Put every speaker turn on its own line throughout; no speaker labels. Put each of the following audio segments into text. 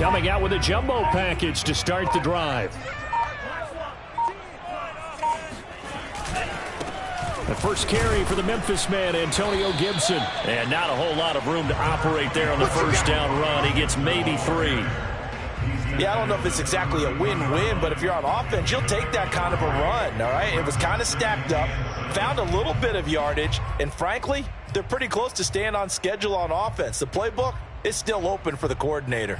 coming out with a jumbo package to start the drive. The first carry for the Memphis man, Antonio Gibson. And not a whole lot of room to operate there on the first down run. He gets maybe 3.
Yeah, I don't know if it's exactly a win-win, but if you're on offense, you'll take that kind of a run, all right? It was kind of stacked up, found a little bit of yardage, and frankly, they're pretty close to staying on schedule on offense. The playbook is still open for the coordinator.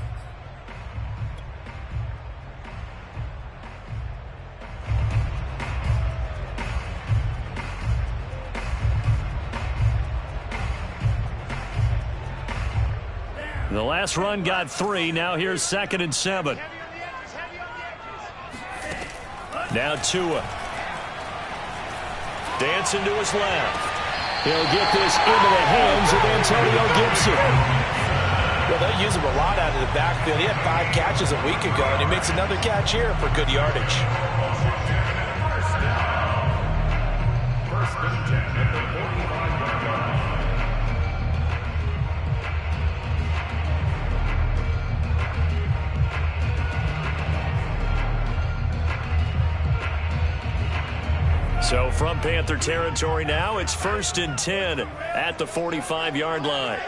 The last run got 3. Now here's 2nd and 7. Now Tua. Dancing to his left. He'll get this into the hands of Antonio Gibson.
Well, they'll use him a lot out of the backfield. He had 5 catches a week ago, and he makes another catch here for good yardage.
So from Panther territory now, it's 1st and 10 at the 45-yard line.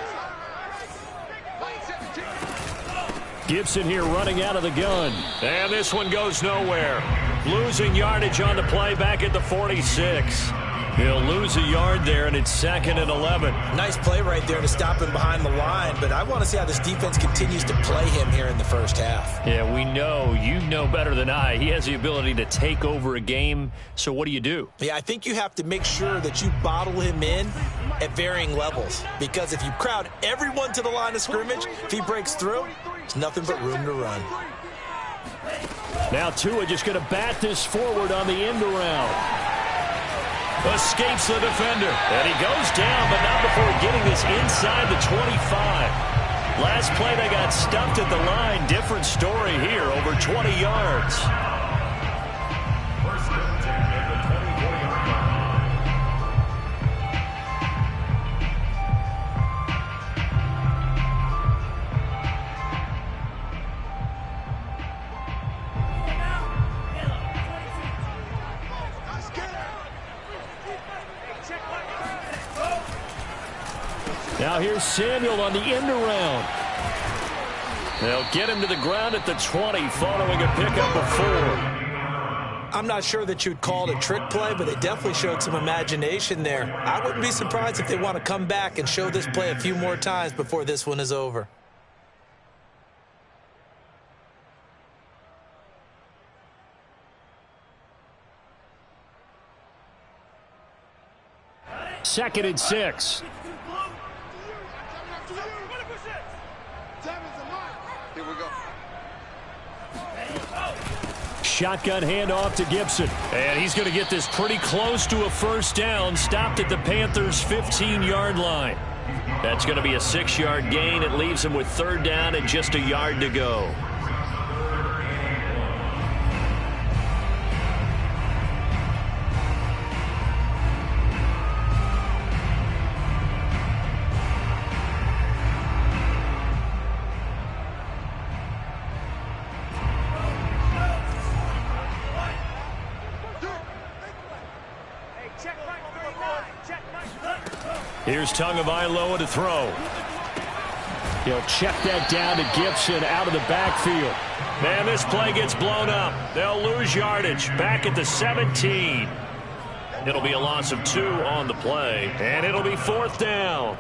Gibson here running out of the gun. And this one goes nowhere. Losing yardage on the play back at the 46. He'll lose a yard there, and it's 2nd and 11.
Nice play right there to stop him behind the line, but I want to see how this defense continues to play him here in the first half.
Yeah, we know. You know better than I. He has the ability to take over a game, so what do?
Yeah, I think you have to make sure that you bottle him in at varying levels, because if you crowd everyone to the line of scrimmage, if he breaks through, there's nothing but room to run.
Now Tua just going to bat this forward on the end around. Escapes the defender. And he goes down, but not before getting this inside the 25. Last play, they got stumped at the line. Different story here, over 20 yards. Now here's Samuel on the end around. They'll get him to the ground at the 20 following a pickup of 4.
I'm not sure that you'd call it a trick play, but they definitely showed some imagination there. I wouldn't be surprised if they want to come back and show this play a few more times before this one is over.
Second and 6. Shotgun handoff to Gibson. And he's going to get this pretty close to a first down. Stopped at the Panthers' 15-yard line. That's going to be a 6-yard gain. It leaves him with 3rd down and just a yard to go. Here's Tagovailoa to throw. He'll check that down to Gibson out of the backfield. And this play gets blown up. They'll lose yardage back at the 17. It'll be a loss of 2 on the play, and it'll be 4th down.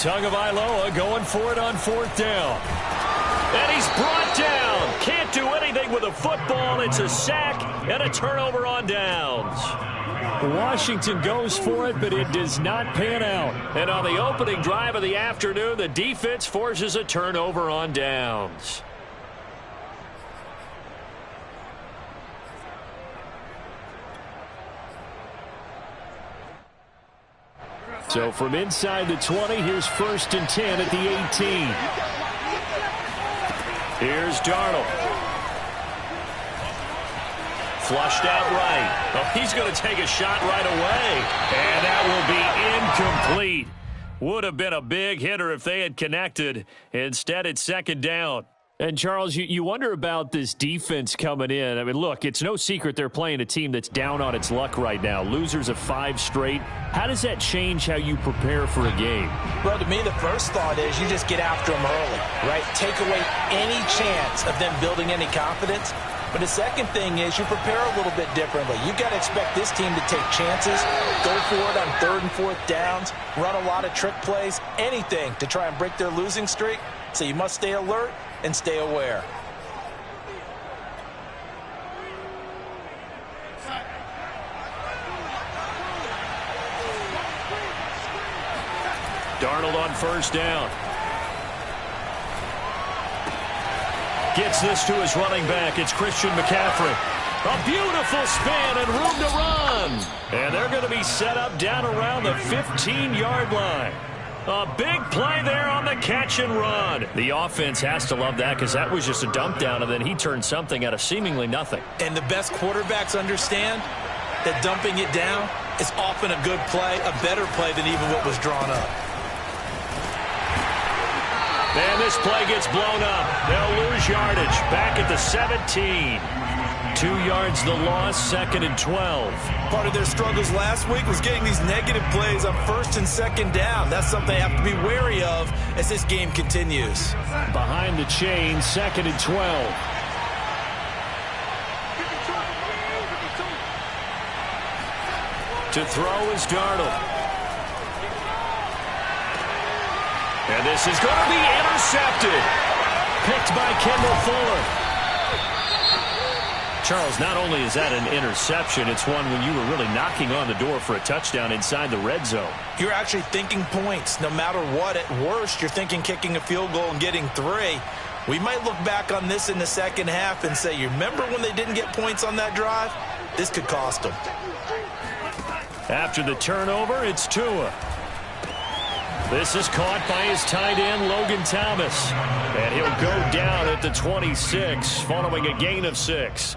Tagovailoa going for it on 4th down. And he's brought down. Can't do anything with a football. It's a sack and a turnover on downs. Washington goes for it, but it does not pan out. And on the opening drive of the afternoon, the defense forces a turnover on downs. So from inside the 20, here's 1st and 10 at the 18. Here's Darnold. Flushed out right. Oh, he's going to take a shot right away. And that will be incomplete. Would have been a big hitter if they had connected. Instead, it's 2nd down. And, Charles, you wonder about this defense coming in. I mean, look, it's no secret they're playing a team that's down on its luck right now. Losers of 5 straight. How does that change how you prepare for a game?
Well, to me, the first thought is you just get after them early, right? Take away any chance of them building any confidence. But the second thing is you prepare a little bit differently. You've got to expect this team to take chances, go for it on 3rd and 4th downs, run a lot of trick plays, anything to try and break their losing streak. So you must stay alert and stay aware.
Darnold on 1st down. Gets this to his running back. It's Christian McCaffrey. A beautiful spin and room to run. And they're going to be set up down around the 15-yard line. A big play there on the catch and run. The offense has to love that because that was just a dump down, and then he turned something out of seemingly nothing.
And the best quarterbacks understand that dumping it down is often a good play, a better play than even what was drawn up.
And this play gets blown up. They'll lose yardage. Back at the 17. 2 yards the loss, 2nd and 12.
Part of their struggles last week was getting these negative plays on 1st and 2nd down. That's something they have to be wary of as this game continues.
Behind the chain, 2nd and 12. To throw is Darnold. And this is going to be intercepted. Picked by Kendall Fuller. Charles, not only is that an interception, it's one when you were really knocking on the door for a touchdown inside the red zone.
You're actually thinking points. No matter what, at worst, you're thinking kicking a field goal and getting 3. We might look back on this in the second half and say, you remember when they didn't get points on that drive? This could cost them.
After the turnover, it's Tua. This is caught by his tight end, Logan Thomas. And he'll go down at the 26, following a gain of 6.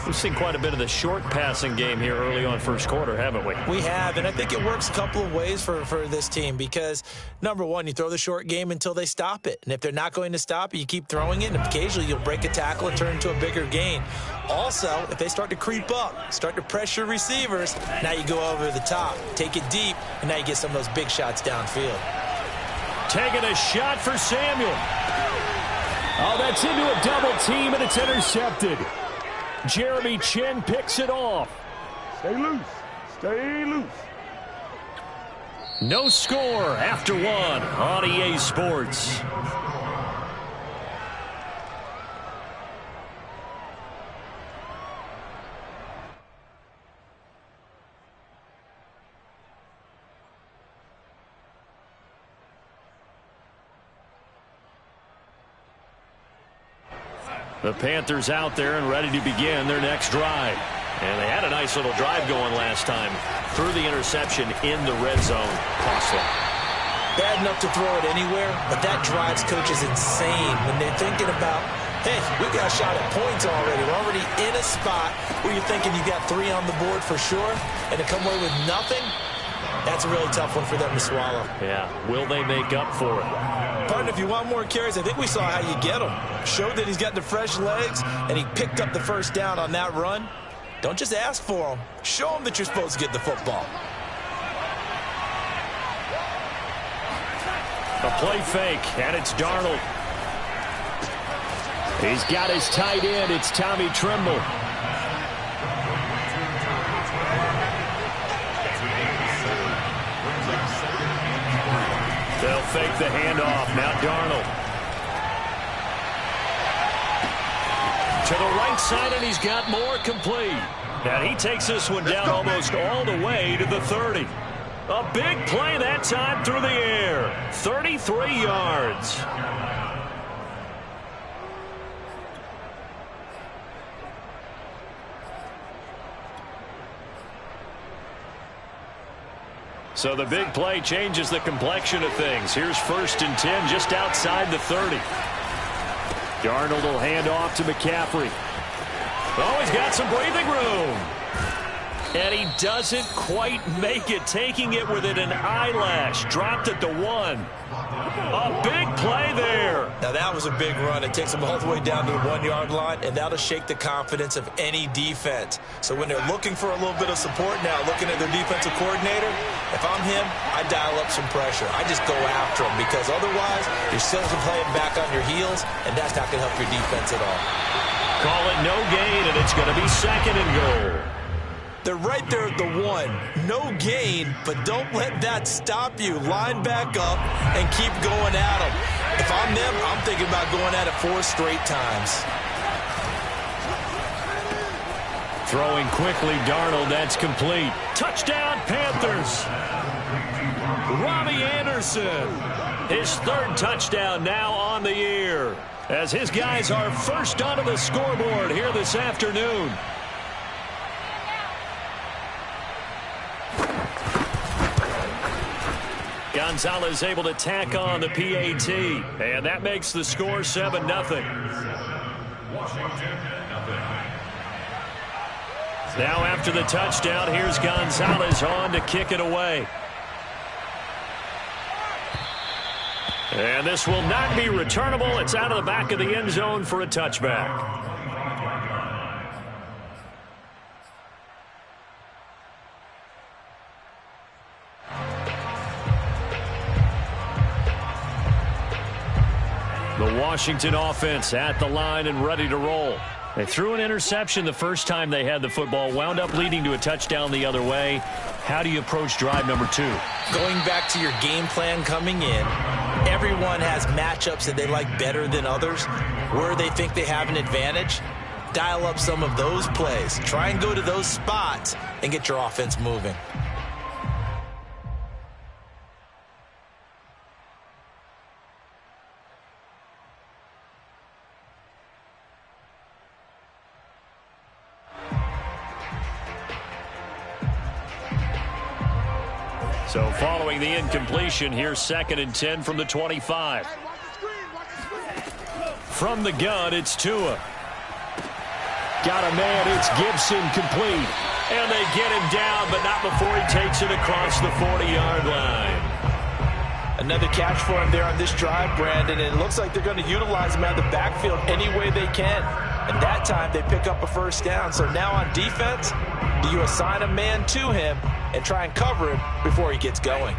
We've seen quite a bit of the short passing game here early on 1st quarter, haven't we?
We have, and I think it works a couple of ways for this team because, number one, you throw the short game until they stop it. And if they're not going to stop it, you keep throwing it, and occasionally you'll break a tackle and turn into a bigger gain. Also, if they start to creep up, start to pressure receivers, now you go over the top, take it deep, and now you get some of those big shots downfield.
Taking a shot for Samuel. Oh, that's into a double team, and it's intercepted. Jeremy Chin picks it off.
Stay loose. Stay loose.
No score after 1 on EA Sports. The Panthers out there and ready to begin their next drive. And they had a nice little drive going last time. Threw the interception in the red zone. Costly.
Bad enough to throw it anywhere, but that drives coaches insane when they're thinking about, hey, we got a shot at points already. We're already in a spot where you're thinking you got 3 on the board for sure, and to come away with nothing, that's a really tough one for them to swallow.
Yeah, will they make up for it?
Partner, if you want more carries, I think we saw how you get him. Showed that he's got the fresh legs, and he picked up the 1st down on that run. Don't just ask for him. Show him that you're supposed to get the football.
A play fake, and it's Darnold. He's got his tight end. It's Tommy Tremble. They'll fake the handoff. Now Darnold. To the right side, and he's got more complete. And he takes this one down almost all the way to the 30. A big play that time through the air. 33 yards. So the big play changes the complexion of things. Here's 1st and 10 just outside the 30. Darnold will hand off to McCaffrey. Oh, he's got some breathing room. And he doesn't quite make it, taking it within an eyelash. Dropped at the 1. A big play there.
Now that was a big run. It takes them all the way down to the 1-yard line, and that'll shake the confidence of any defense. So when they're looking for a little bit of support now, looking at their defensive coordinator, if I'm him, I dial up some pressure. I just go after him, because otherwise you're still playing back on your heels, and that's not going to help your defense at all.
Call it no gain, and it's going to be 2nd and goal.
They're right there at the 1. No gain, but don't let that stop you. Line back up and keep going at them. If I'm them, I'm thinking about going at it 4 straight times.
Throwing quickly, Darnold, that's complete. Touchdown, Panthers. Robbie Anderson, his 3rd touchdown now on the year, as his guys are first onto the scoreboard here this afternoon. Gonzalez able to tack on the PAT, and that makes the score 7-0. Now after the touchdown, here's Gonzalez on to kick it away. And this will not be returnable. It's out of the back of the end zone for a touchback. The Washington offense at the line and ready to roll. They threw an interception the first time they had the football, wound up leading to a touchdown the other way. How do you approach drive number 2?
Going back to your game plan coming in, everyone has matchups that they like better than others. Where they think they have an advantage, dial up some of those plays. Try and go to those spots and get your offense moving.
So following the incompletion, here's 2nd and 10 from the 25. From the gun, it's Tua. Got a man, it's Gibson, complete. And they get him down, but not before he takes it across the 40-yard line.
Another catch for him there on this drive, Brandon, and it looks like they're going to utilize him out of the backfield any way they can. And that time they pick up a 1st down. So now on defense, do you assign a man to him and try and cover him before he gets going?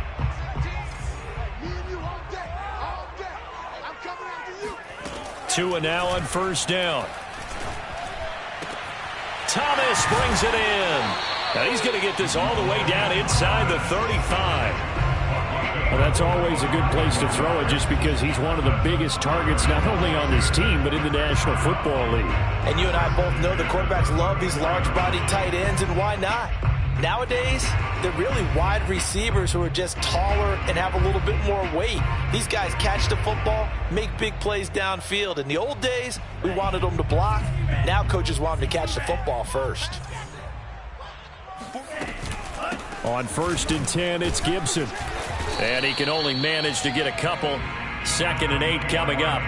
Tua now on 1st down. Thomas brings it in. Now he's going to get this all the way down inside the 35. Well, that's always a good place to throw it, just because he's one of the biggest targets not only on this team but in the National Football League.
And you and I both know the quarterbacks love these large-bodied tight ends, and why not? Nowadays, they're really wide receivers who are just taller and have a little bit more weight. These guys catch the football, make big plays downfield. In the old days, we wanted them to block. Now coaches want them to catch the football first.
On 1st and 10, it's Gibson. And he can only manage to get a couple. 2nd and 8 coming up.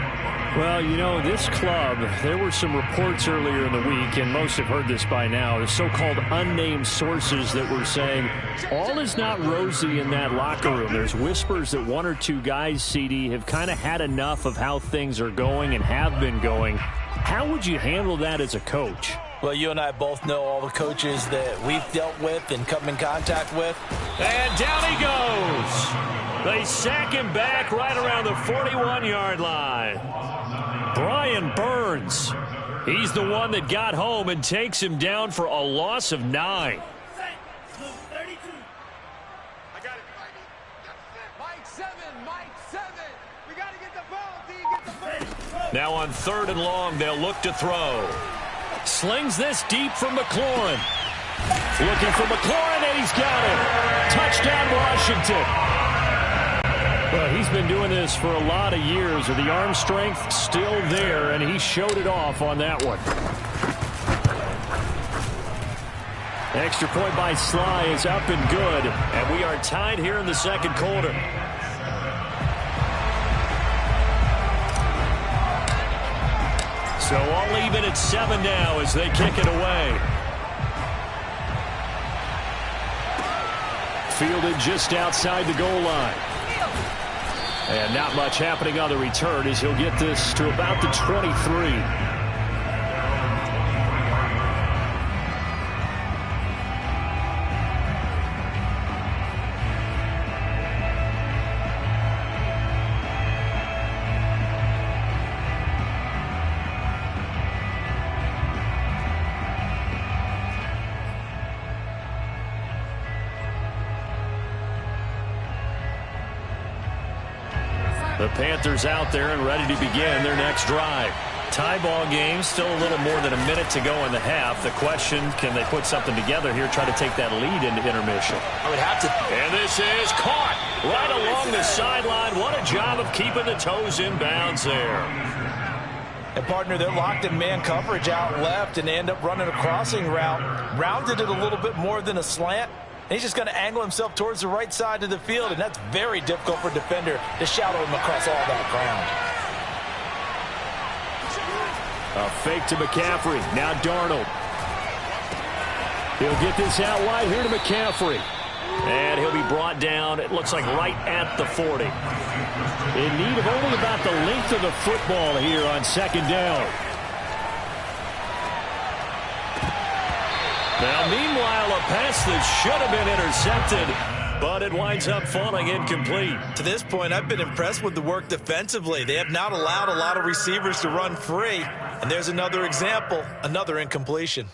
Well, you know, this club, there were some reports earlier in the week, and most have heard this by now, the so-called unnamed sources that were saying all is not rosy in that locker room. There's whispers that 1 or 2 guys, CD, have kind of had enough of how things are going and have been going. How would you handle that as a coach?
Well, you and I both know all the coaches that we've dealt with and come in contact with.
And down he goes. They sack him back right around the 41-yard line. Brian Burns. He's the one that got home and takes him down for a loss of 9.
Mike 7. We got to get the ball, D. Get the ball.
Now on 3rd and long, they'll look to throw. Slings this deep from McLaurin. Looking for McLaurin, and he's got it. Touchdown, Washington. Well, he's been doing this for a lot of years with the arm strength still there, and he showed it off on that one. Extra point by Sly is up and good, and we are tied here in the second quarter. So all even at 7 now as they kick it away. Fielded just outside the goal line. And not much happening on the return as he'll get this to about the 23. The Panthers out there and ready to begin their next drive. Tie ball game, still a little more than a minute to go in the half. The question, can they put something together here, try to take that lead into intermission?
I would have to.
And this is caught right along the sideline. What a job of keeping the toes in bounds there.
And, partner, they're locked in man coverage out left, and they end up running a crossing route. Rounded it a little bit more than a slant. And he's just going to angle himself towards the right side of the field, and that's very difficult for a defender to shadow him across all that ground.
A fake to McCaffrey. Now Darnold. He'll get this out wide here to McCaffrey. And he'll be brought down, it looks like right at the 40. In need of only about the length of the football here on 2nd down. Now, meanwhile, a pass that should have been intercepted, but it winds up falling incomplete.
To this point, I've been impressed with the work defensively. They have not allowed a lot of receivers to run free. And there's another example, another incompletion.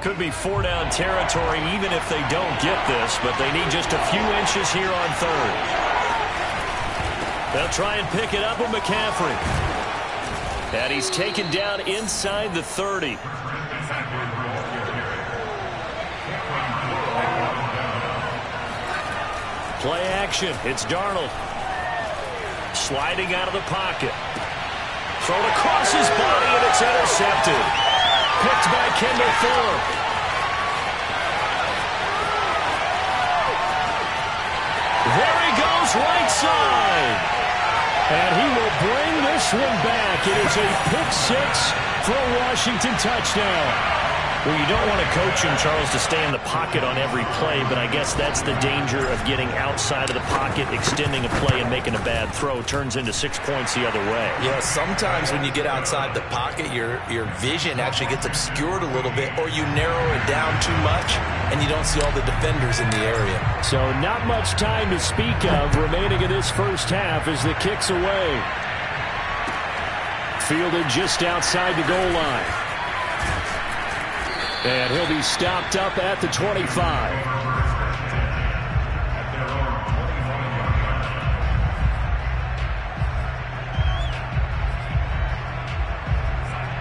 Could be 4-down territory even if they don't get this, but they need just a few inches here on 3rd. They'll try and pick it up with McCaffrey. And he's taken down inside the 30. Play action. It's Darnold. Sliding out of the pocket. Thrown across his body, and it's intercepted. Picked by Kendall Fuller. There he goes, right side. And he will bring this one back. It is a pick-6 for a Washington touchdown. Well, you don't want to coach him, Charles, to stay in the pocket on every play, but I guess that's the danger of getting outside of the pocket, extending a play, and making a bad throw. Turns into 6 points the other way.
Yeah, sometimes when you get outside the pocket, your vision actually gets obscured a little bit, or you narrow it down too much, and you don't see all the defenders in the area.
So not much time to speak of remaining in this first half as the kick's away. Fielded just outside the goal line. And he'll be stopped up at the 25.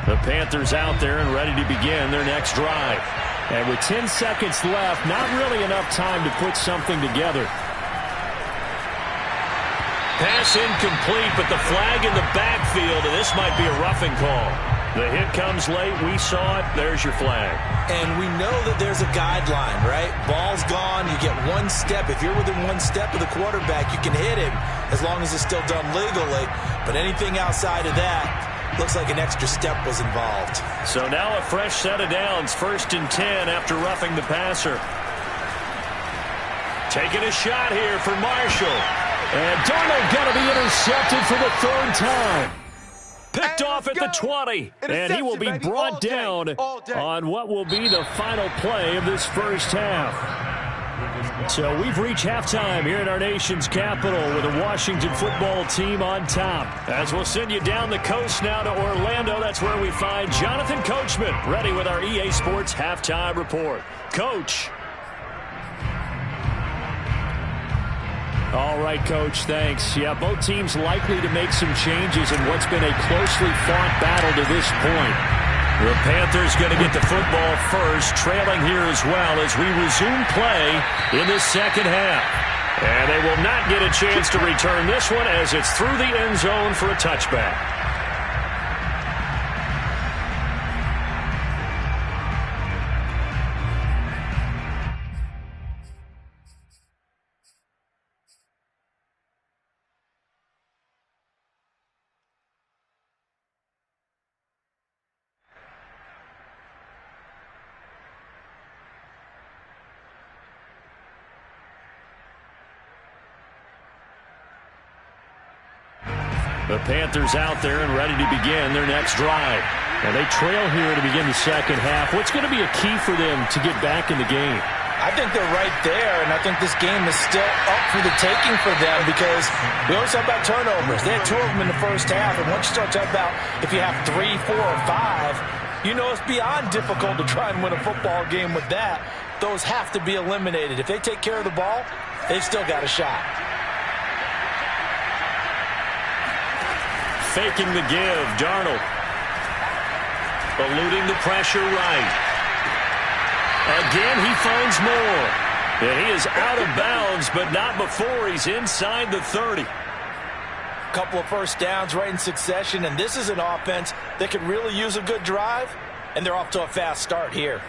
The Panthers out there and ready to begin their next drive. And with 10 seconds left, not really enough time to put something together. Pass incomplete, but the flag in the backfield, and this might be a roughing call. The hit comes late. We saw it. There's your flag.
And we know that there's a guideline, right? Ball's gone. You get one step. If you're within one step of the quarterback, you can hit him as long as it's still done legally. But anything outside of that, looks like an extra step was involved.
So now a fresh set of downs. 1st and 10 after roughing the passer. Taking a shot here for Marshall. And Darnold going to be intercepted for the 3rd time. Picked off at the 20, and he will be brought down on what will be the final play of this first half. So we've reached halftime here in our nation's capital with the Washington football team on top. As we'll send you down the coast now to Orlando, that's where we find Jonathan Coachman ready with our EA Sports Halftime Report. Coach. All right, Coach, thanks. Yeah, both teams likely to make some changes in what's been a closely fought battle to this point. The Panthers going to get the football first, trailing here as well as we resume play in the second half. And they will not get a chance to return this one as it's through the end zone for a touchback. The Panthers out there and ready to begin their next drive. And they trail here to begin the second half. What's going to be a key for them to get back in the game?
I think they're right there, and I think this game is still up for the taking for them because we always talk about turnovers. They had 2 of them in the first half, and once you start talking about if you have 3, 4, or 5, you know it's beyond difficult to try and win a football game with that. Those have to be eliminated. If they take care of the ball, they've still got a shot.
Faking the give, Darnold. Eluding the pressure right. Again, he finds more. And he is out of bounds, but not before he's inside the 30.
Couple of first downs right in succession, and this is an offense that could really use a good drive, and they're off to a fast start here.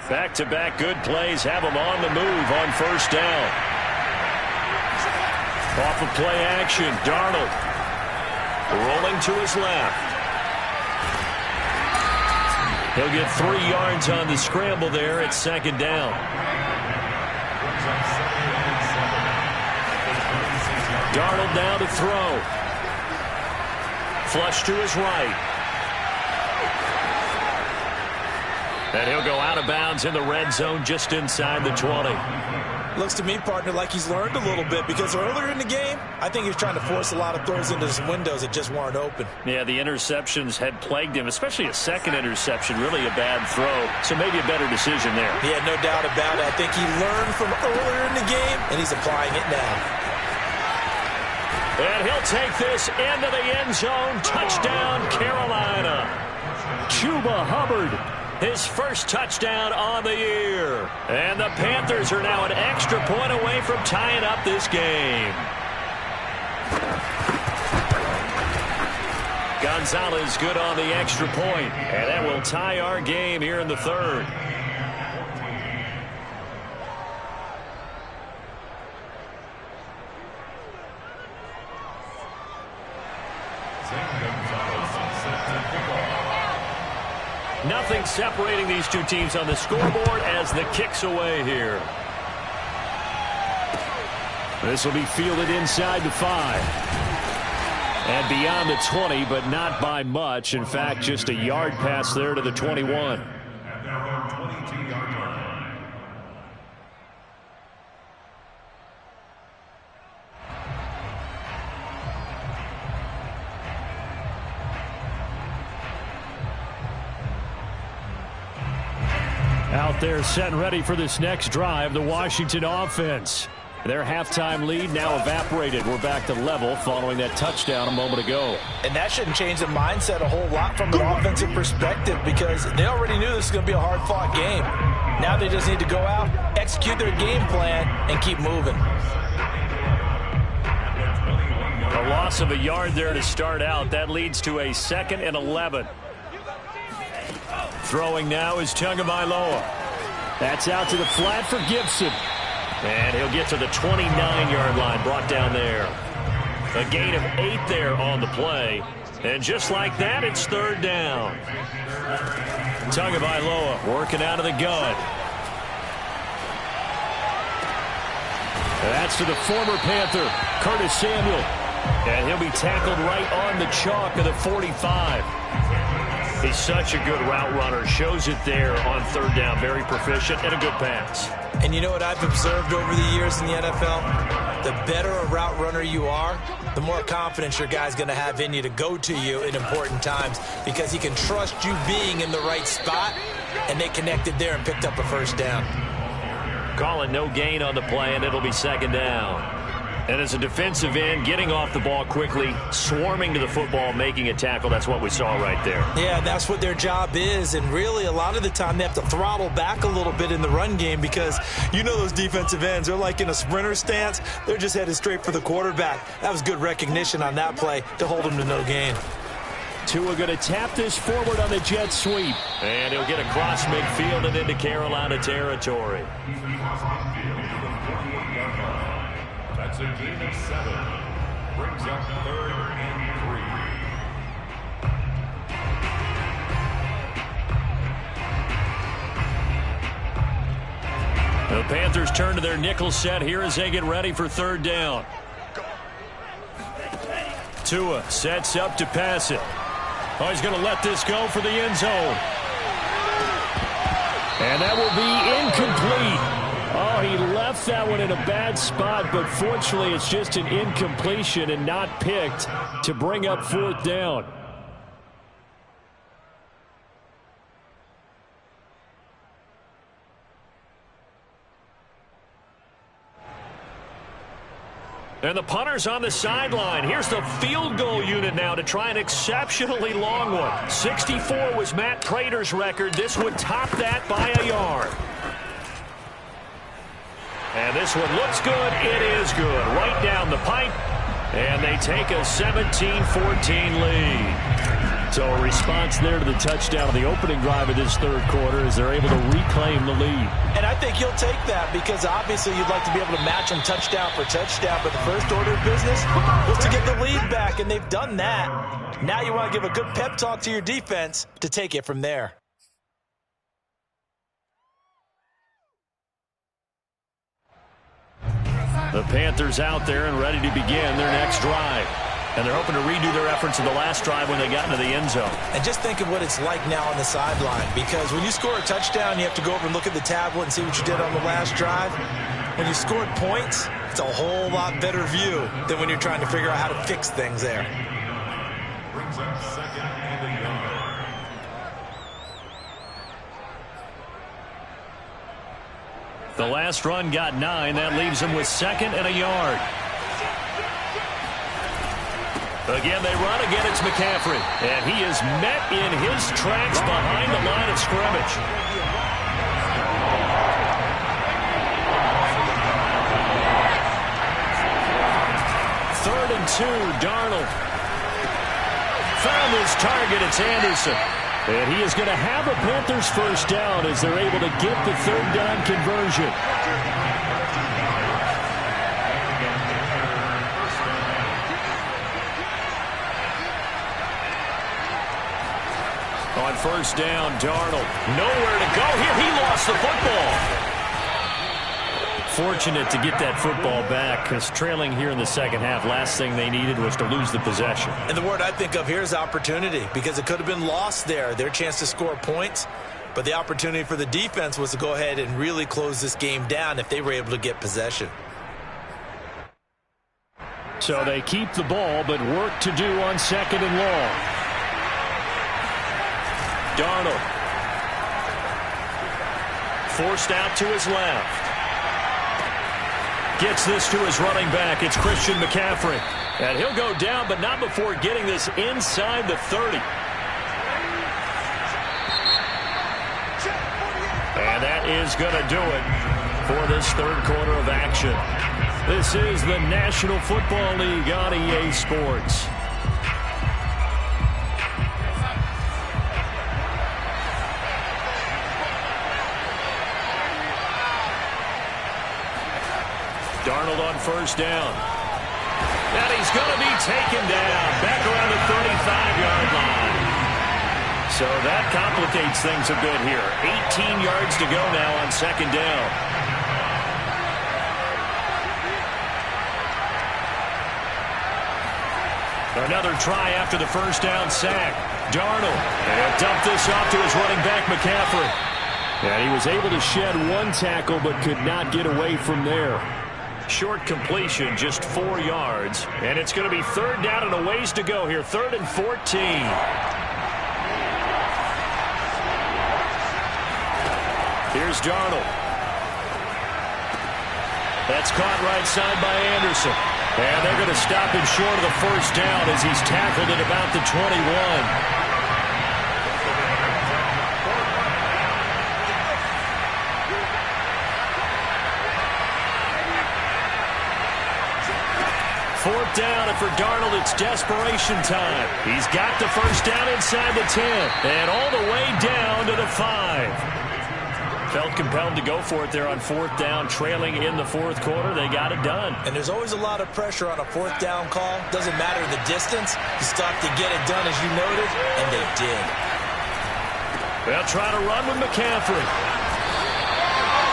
Back-to-back good plays have him on the move on first down. Off of play action, Darnold rolling to his left. He'll get 3 yards on the scramble there at second down. Darnold now to throw. Flush to his right. And he'll go out of bounds in the red zone just inside the 20.
Looks to me, partner, like he's learned a little bit because earlier in the game, I think he was trying to force a lot of throws into his windows that just weren't open.
Yeah, the interceptions had plagued him, especially a second interception, really a bad throw. So maybe a better decision there.
Yeah, no doubt about it. I think he learned from earlier in the game, and he's applying it now.
And he'll take this into the end zone. Touchdown, Carolina. Chuba Hubbard. His first touchdown on the year. And the Panthers are now an extra point away from tying up this game. Gonzalez good on the extra point. And that will tie our game here in the third. Nothing separating these two teams on the scoreboard as the kick's away here. This will be fielded inside the 5. And beyond the 20, but not by much. In fact, just a yard pass there to the 21. Out there set and ready for this next drive, the Washington offense. Their halftime lead now evaporated. We're back to level following that touchdown a moment ago.
And that shouldn't change the mindset a whole lot from an offensive perspective because they already knew this was going to be a hard-fought game. Now they just need to go out, execute their game plan, and keep moving.
A loss of a yard there to start out. That leads to a 2nd and 11. Throwing now is Tagovailoa. That's out to the flat for Gibson. And he'll get to the 29-yard line, brought down there. A gain of 8 there on the play. And just like that, it's 3rd down. Tagovailoa working out of the gun. That's to the former Panther, Curtis Samuel. And he'll be tackled right on the chalk of the 45. He's such a good route runner. Shows it there on third down. Very proficient and a good pass.
And you know what I've observed over the years in the NFL? The better a route runner you are, the more confidence your guy's going to have in you to go to you in important times because he can trust you being in the right spot, and they connected there and picked up a first down.
Calling no gain on the play, and it'll be second down. And as a defensive end, getting off the ball quickly, swarming to the football, making a tackle, that's what we saw right there.
Yeah, that's what their job is, and really a lot of the time they have to throttle back a little bit in the run game because you know those defensive ends, they're like in a sprinter stance. They're just headed straight for the quarterback. That was good recognition on that play to hold them to no gain.
Tua going to tap this forward on the jet sweep, and he'll get across midfield and into Carolina territory.
That's a gain of 7. Brings up 3rd and 3.
The Panthers turn to their nickel set here as they get ready for third down. Tua sets up to pass it. Oh, he's going to let this go for the end zone. And that will be incomplete. Oh, he left that one in a bad spot, but fortunately it's just an incompletion and not picked to bring up fourth down. And the punter's on the sideline. Here's the field goal unit now to try an exceptionally long one. 64 was Matt Prater's record. This would top that by a yard. And this one looks good. It is good. Right down the pipe. And they take a 17-14 lead. So a response there to the touchdown of the opening drive of this third quarter as they're able to reclaim the lead.
And I think you'll take that because obviously you'd like to be able to match them touchdown for touchdown. But the first order of business was to get the lead back, and they've done that. Now you want to give a good pep talk to your defense to take it from there.
The Panthers out there and ready to begin their next drive. And they're hoping to redo their efforts in the last drive when they got into the end zone.
And just think of what it's like now on the sideline. Because when you score a touchdown, you have to go over and look at the tablet and see what you did on the last drive. When you scored points, it's a whole lot better view than when you're trying to figure out how to fix things there.
Brings up 2nd and a yard.
The last run got 9. That leaves them with 2nd and a yard. Again, they run. Again, it's McCaffrey. And he is met in his tracks behind the line of scrimmage. Third and 2, Darnold. Found his target. It's Anderson. And he is going to have a Panthers first down as they're able to get the third down conversion. On first down, Darnold. Nowhere to go here. He lost the football. Fortunate to get that football back because trailing here in the second half, last thing they needed was to lose the possession.
And the word I think of here is opportunity because it could have been lost there. Their chance to score points. But the opportunity for the defense was to go ahead and really close this game down if they were able to get possession.
So they keep the ball, but work to do on 2nd and long. Darnold. Forced out to his left. Gets this to his running back. It's Christian McCaffrey. And he'll go down, but not before getting this inside the 30. And that is going to do it for this third quarter of action. This is the National Football League on EA Sports. Darnold on first down. And he's going to be taken down back around the 35-yard line. So that complicates things a bit here. 18 yards to go now on 2nd down. Another try after the first down sack. Darnold. And dumped this off to his running back, McCaffrey. And he was able to shed one tackle but could not get away from there. Short completion, just 4 yards. And it's going to be third down and a ways to go here. 3rd and 14. Here's Darnold. That's caught right side by Anderson. And they're going to stop him short of the first down as he's tackled at about the 21. 4th down, and for Darnold, it's desperation time. He's got the first down inside the 10, and all the way down to the 5. Felt compelled to go for it there on 4th down, trailing in the 4th quarter. They got it done.
And there's always a lot of pressure on a 4th down call. Doesn't matter the distance. You stop to get it done, as you noted, and they did.
They'll try to run with McCaffrey.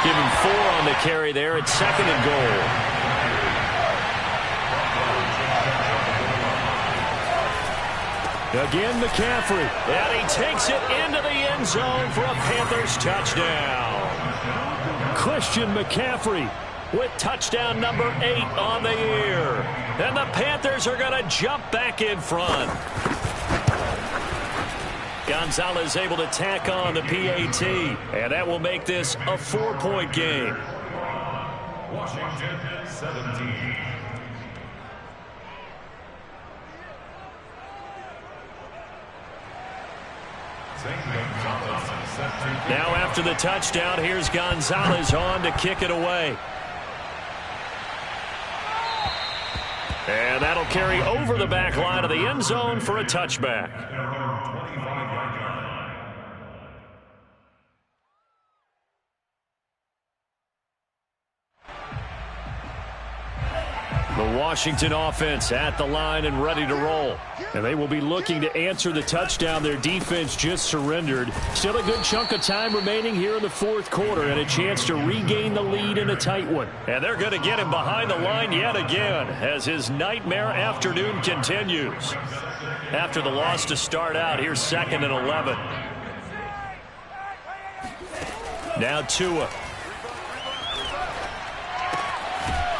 Give him 4 on the carry there. It's 2nd and goal. Again, McCaffrey. And he takes it into the end zone for a Panthers touchdown. Christian McCaffrey with touchdown number 8 on the year. And the Panthers are going to jump back in front. Gonzalez able to tack on the PAT. And that will make this a 4-point game.
Washington 17.
Now after the touchdown, here's Gonzalez on to kick it away. And that'll carry over the back line of the end zone for a touchback. The Washington offense at the line and ready to roll. And they will be looking to answer the touchdown their defense just surrendered. Still a good chunk of time remaining here in the 4th quarter and a chance to regain the lead in a tight one. And they're going to get him behind the line yet again as his nightmare afternoon continues. After the loss to start out, here's 2nd and 11. Now Tua.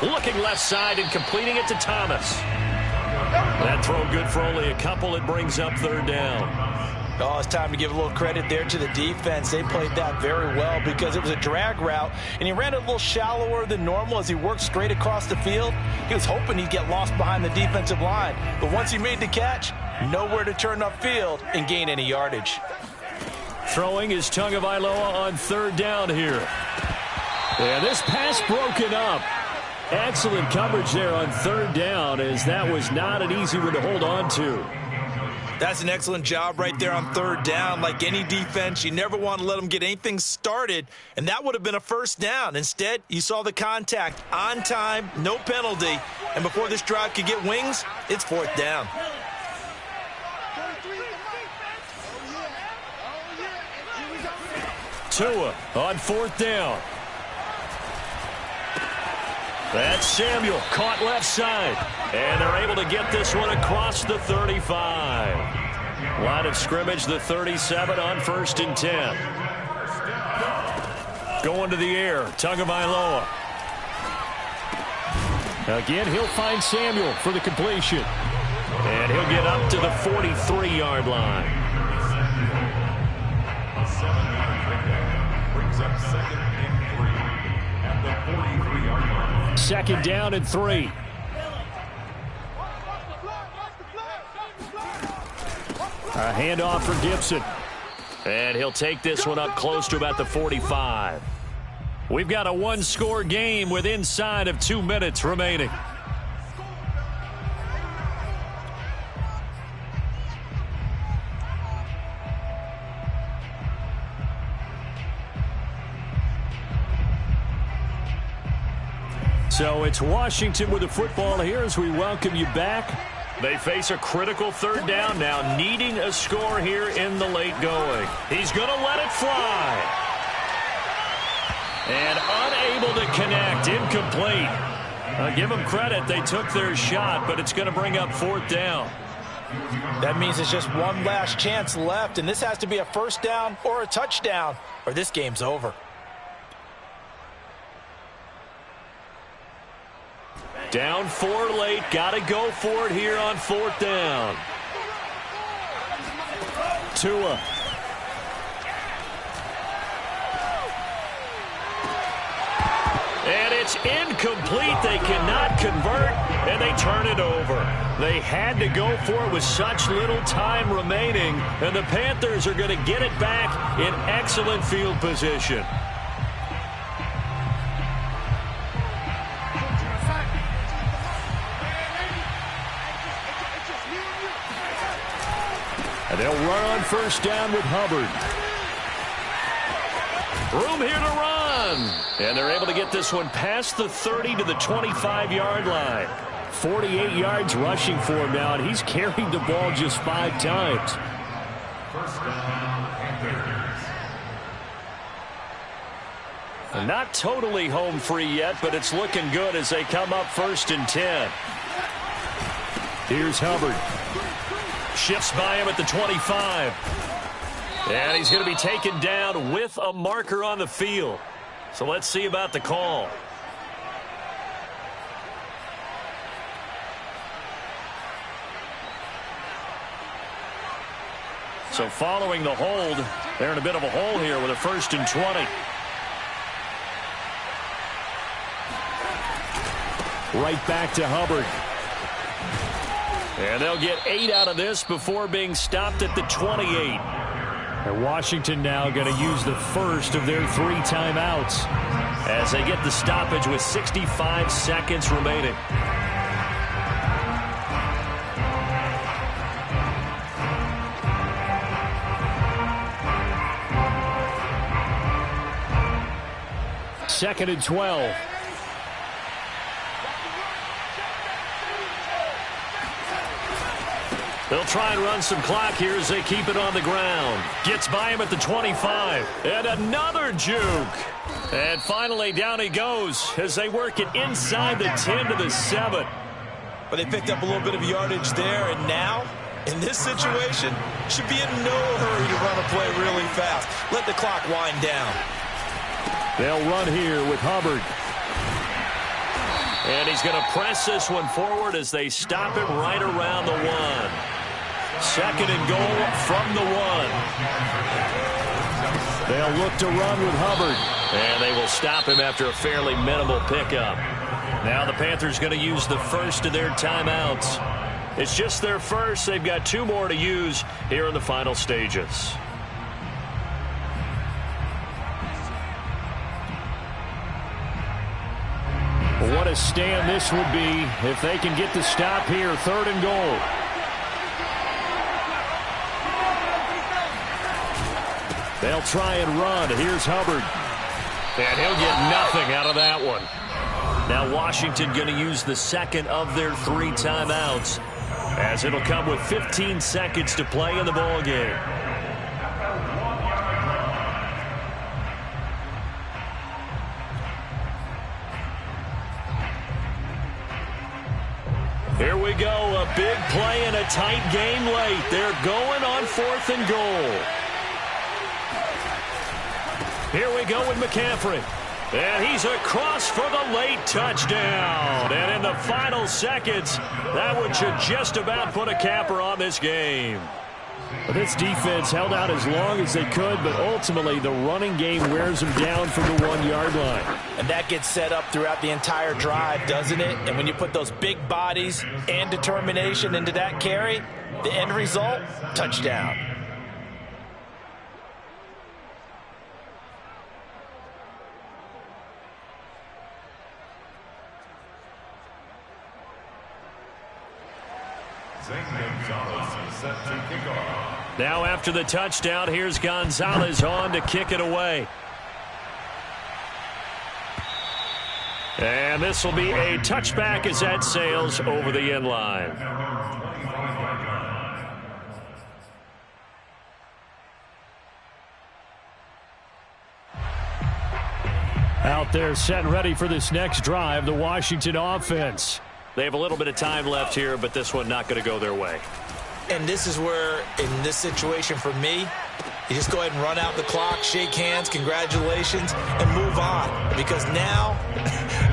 Looking left side and completing it to Thomas. That throw good for only a couple. It brings up 3rd down.
Oh, it's time to give a little credit there to the defense. They played that very well because it was a drag route, and he ran a little shallower than normal as he worked straight across the field. He was hoping he'd get lost behind the defensive line, but once he made the catch, nowhere to turn upfield and gain any yardage.
Throwing is Tagovailoa on 3rd down here. And this pass broken up. Excellent coverage there on 3rd down, as that was not an easy one to hold on to.
That's an excellent job right there on 3rd down. Like any defense, you never want to let them get anything started, and that would have been a 1st down. Instead, you saw the contact on time, no penalty, and before this drive could get wings, it's 4th down.
Tua on 4th down. That's Samuel, caught left side. And they're able to get this one across the 35. Line of scrimmage, the 37 on 1st and 10. Going to the air, Tagovailoa. Again, he'll find Samuel for the completion. And he'll get up to the 43-yard line.
A 7-yard pickup brings up 2nd and 3 at the 43-yard line.
2nd down and 3. A handoff for Gibson. And he'll take this one up close to about the 45. We've got a 1-score game with inside of 2 minutes remaining. So it's Washington with the football here as we welcome you back. They face a critical 3rd down now, needing a score here in the late going. He's going to let it fly. And unable to connect, incomplete. Give them credit, they took their shot, but it's going to bring up 4th down.
That means it's just one last chance left, and this has to be a first down or a touchdown, or this game's over.
Down 4 late. Got to go for it here on 4th down. Tua. And it's incomplete. They cannot convert, and they turn it over. They had to go for it with such little time remaining, and the Panthers are going to get it back in excellent field position. And they'll run on first down with Hubbard. Room here to run. And they're able to get this one past the 30 to the 25-yard line. 48 yards rushing for him now, and he's carried the ball just 5 times.
First down, Panthers.
And not totally home free yet, but it's looking good as they come up 1st and 10. Here's Hubbard. Shifts by him at the 25. And he's going to be taken down with a marker on the field. So let's see about the call. So following the hold, they're in a bit of a hole here with a 1st and 20. Right back to Hubbard. And they'll get 8 out of this before being stopped at the 28. And Washington now going to use the first of their 3 timeouts as they get the stoppage with 65 seconds remaining. Second and 12. They'll try and run some clock here as they keep it on the ground. Gets by him at the 25. And another juke. And finally down he goes as they work it inside the 10 to the 7.
But they picked up a little bit of yardage there, and now, in this situation, should be in no hurry to run a play really fast. Let the clock wind down.
They'll run here with Hubbard. And he's going to press this one forward as they stop it right around the 1. Second and goal from the 1. They'll look to run with Hubbard. And they will stop him after a fairly minimal pickup. Now the Panthers going to use the first of their timeouts. It's just their first. They've got 2 more to use here in the final stages. What a stand this would be if they can get the stop here. 3rd and goal. They'll try and run. Here's Hubbard. And he'll get nothing out of that one. Now Washington going to use the second of their 3 timeouts, as it'll come with 15 seconds to play in the ball game. Here we go, a big play and a tight game late. They're going on 4th and goal. Here we go with McCaffrey. And he's across for the late touchdown. And in the final seconds, that one should just about put a capper on this game. Well, this defense held out as long as they could, but ultimately the running game wears them down from the 1-yard line.
And that gets set up throughout the entire drive, doesn't it? And when you put those big bodies and determination into that carry, the end result, touchdown.
Now after the touchdown, here's Gonzalez on to kick it away. And this will be a touchback as that sails over the end line. Out there set and ready for this next drive, the Washington offense. They have a little bit of time left here, but this one not going to go their way.
And this is where, in this situation for me, you just go ahead and run out the clock, shake hands, congratulations, and move on. Because now,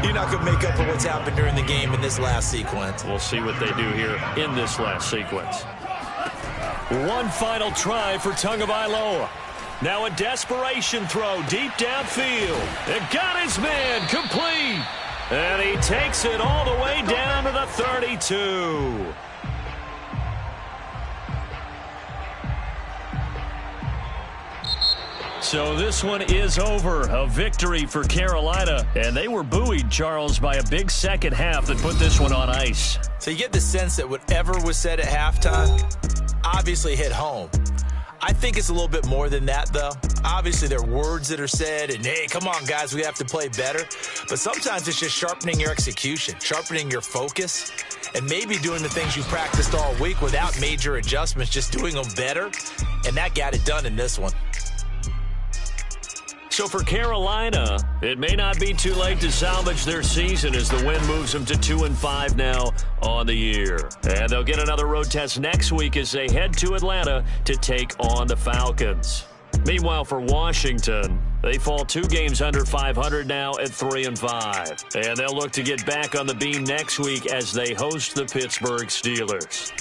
you're not going to make up for what's happened during the game in this last sequence.
We'll see what they do here in this last sequence. One final try for Tagovailoa. Now a desperation throw deep downfield. It got his man complete. And he takes it all the way down to the 32. So this one is over. A victory for Carolina. And they were buoyed, Charles, by a big second half that put this one on ice.
So you get the sense that whatever was said at halftime obviously hit home. I think it's a little bit more than that, though. Obviously, there are words that are said, and, hey, come on, guys, we have to play better. But sometimes it's just sharpening your execution, sharpening your focus, and maybe doing the things you practiced all week without major adjustments, just doing them better. And that got it done in this one.
So for Carolina, it may not be too late to salvage their season as the win moves them to 2-5 now on the year. And they'll get another road test next week as they head to Atlanta to take on the Falcons. Meanwhile, for Washington, they fall 2 games under 500 now at 3-5. And they'll look to get back on the beam next week as they host the Pittsburgh Steelers.